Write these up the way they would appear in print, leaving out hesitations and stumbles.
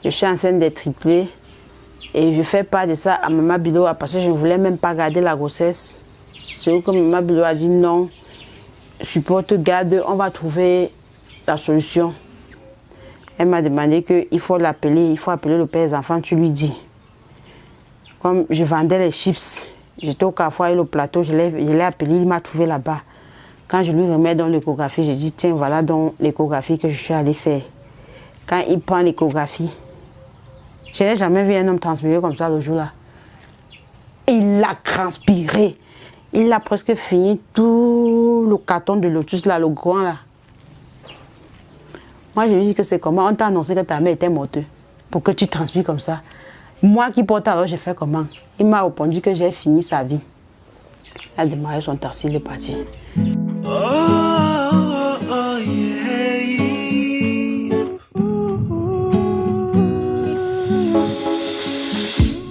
Je suis enceinte des triplés. Et je fais part de ça à Maman Bilo parce que je ne voulais même pas garder la grossesse. C'est où que Maman Bilo a dit non, supporte, garde, on va trouver la solution. Elle m'a demandé qu'il faut l'appeler, il faut appeler le père des enfants, tu lui dis. Comme je vendais les chips, j'étais au Carrefour et le plateau, je l'ai appelé, il m'a trouvé là-bas. Quand je lui remets dans l'échographie, je dis tiens, voilà donc l'échographie que je suis allée faire. Quand il prend l'échographie, je n'ai jamais vu un homme transpirer comme ça le jour-là. Il a transpiré. Il a presque fini tout le carton de Lotus, là, le grand là. Moi, je lui dis que c'est comment. On t'a annoncé que ta mère était morte pour que tu transpires comme ça. Moi qui porte alors, j'ai fait comment? Il m'a répondu que j'ai fini sa vie. Il a démarré son taxi, il est parti. Oh, oh, oh, yeah.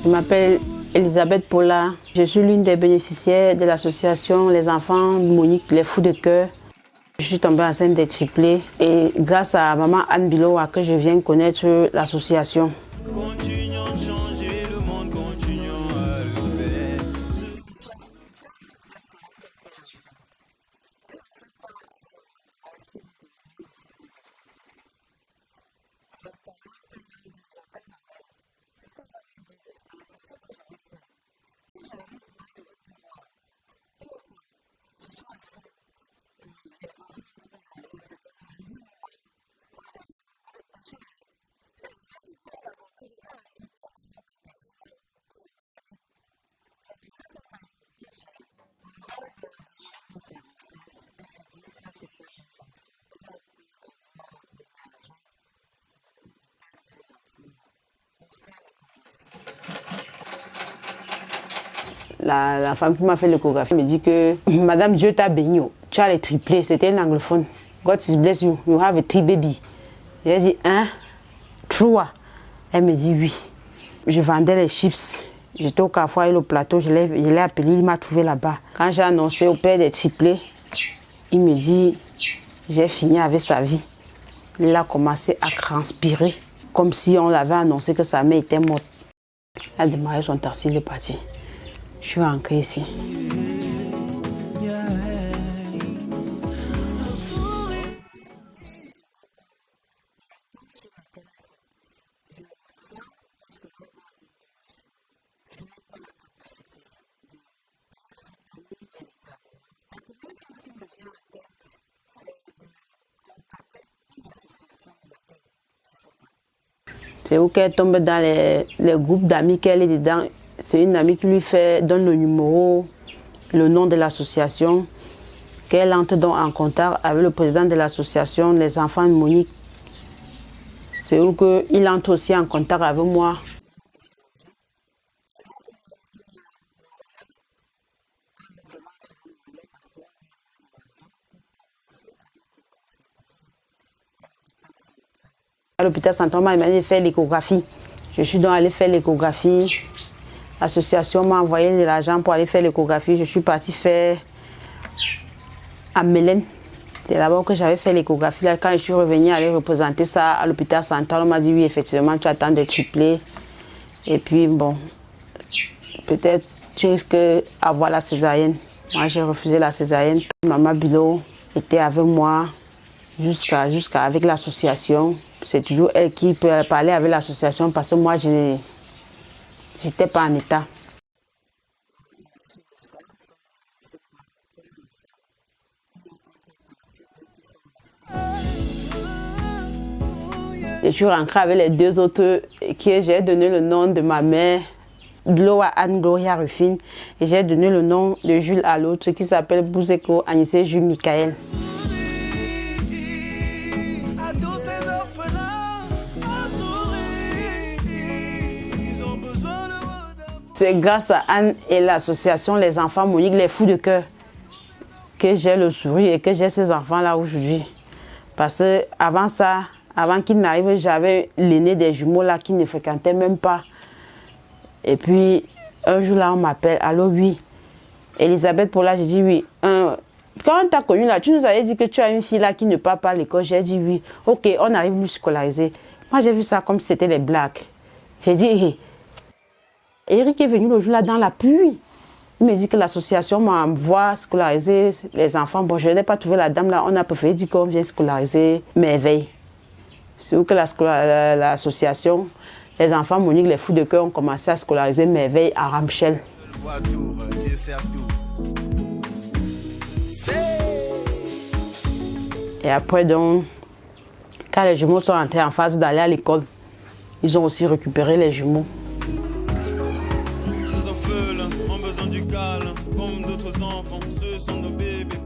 Je m'appelle Elisabeth Paula. Je suis l'une des bénéficiaires de l'association Les Enfants Monique, les Fous de Cœur. Je suis tombée enceinte des triplés et grâce à maman Anne Bilowa que je viens connaître l'association. La femme qui m'a fait l'échographie me dit que Madame Dieu t'a béni, tu as les triplés, c'était un anglophone. God is bless you, you have a three baby. J'ai dit, hein? Trois. Elle me dit oui. Je vendais les chips. J'étais au Carrefour et le plateau, je l'ai appelé, il m'a trouvé là-bas. Quand j'ai annoncé au père des triplés, il me dit, j'ai fini avec sa vie. Il a commencé à transpirer, comme si on l'avait annoncé que sa mère était morte. Il a démarré son taxi, il est parti. Je suis rentrée ici. C'est où qu'elle tombe dans les groupes d'amis qu'elle est dedans. C'est une amie qui lui donne le numéro, le nom de l'association, qu'elle entre donc en contact avec le président de l'association Les Enfants de Monique. C'est où qu'il entre aussi en contact avec moi. À l'hôpital Saint-Thomas, il m'a dit de faire l'échographie. Je suis donc allée faire l'échographie. L'association m'a envoyé de l'argent pour aller faire l'échographie. Je suis partie faire à Mélène. C'est d'abord que j'avais fait l'échographie. Quand je suis revenue aller représenter ça à l'hôpital Central, on m'a dit oui, effectivement, tu attends des triplés. Et puis bon, peut-être tu risques d'avoir la césarienne. Moi, j'ai refusé la césarienne. Maman Bilo était avec moi jusqu'à avec l'association. C'est toujours elle qui peut parler avec l'association parce que moi, je n'étais pas en état. Je suis rentrée avec les deux autres qui j'ai donné le nom de ma mère, Gloa Anne Gloria Rufine, et j'ai donné le nom de Jules à l'autre qui s'appelle Bouzeko Anissé Jules Michael. C'est grâce à Anne et l'association Les Enfants Monique, les Fous de Cœur, que j'ai le sourire et que j'ai ces enfants-là aujourd'hui. Parce que avant ça, avant qu'ils n'arrivent, j'avais l'aîné des jumeaux là qui ne fréquentaient même pas. Et puis, un jour là, on m'appelle, allô, oui. Elisabeth Paula, j'ai dit oui. Quand on t'a connu là, tu nous avais dit que tu as une fille là qui ne part pas à l'école. J'ai dit oui. Ok, on arrive lui scolariser. Moi, j'ai vu ça comme si c'était des blagues. J'ai dit, hé, Eric est venu le jour-là dans la pluie. Il me dit que l'association m'envoie scolariser les enfants. Bon, je n'ai pas trouvé la dame là. On a préféré dire qu'on vient scolariser Merveille. C'est où que l'association, les enfants Monique, les fous de cœur ont commencé à scolariser Merveille à Ramchel. Et après, donc, quand les jumeaux sont entrés en phase d'aller à l'école, ils ont aussi récupéré les jumeaux. Ces orphelins ont besoin du câlin, comme d'autres enfants, ce sont nos bébés.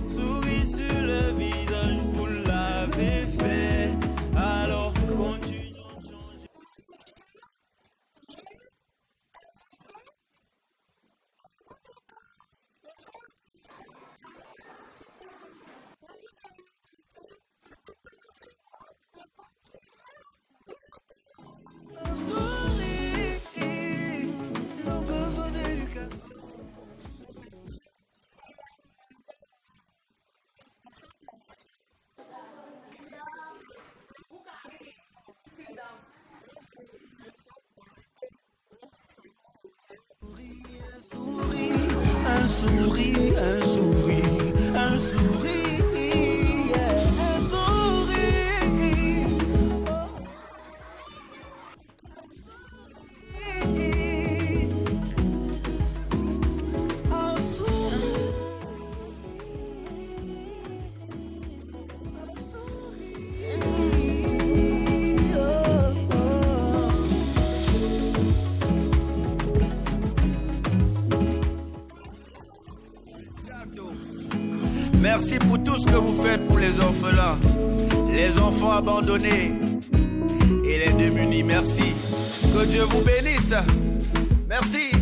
Souris sur le visage, vous l'avez fait, alors continuons de changer. Souris, ils ont besoin d'éducation. Un sourire, un sourire, un sourire, yeah, un sourire. Un sourire. Merci pour tout ce que vous faites pour les orphelins, les enfants abandonnés et les démunis. Merci. Que Dieu vous bénisse. Merci.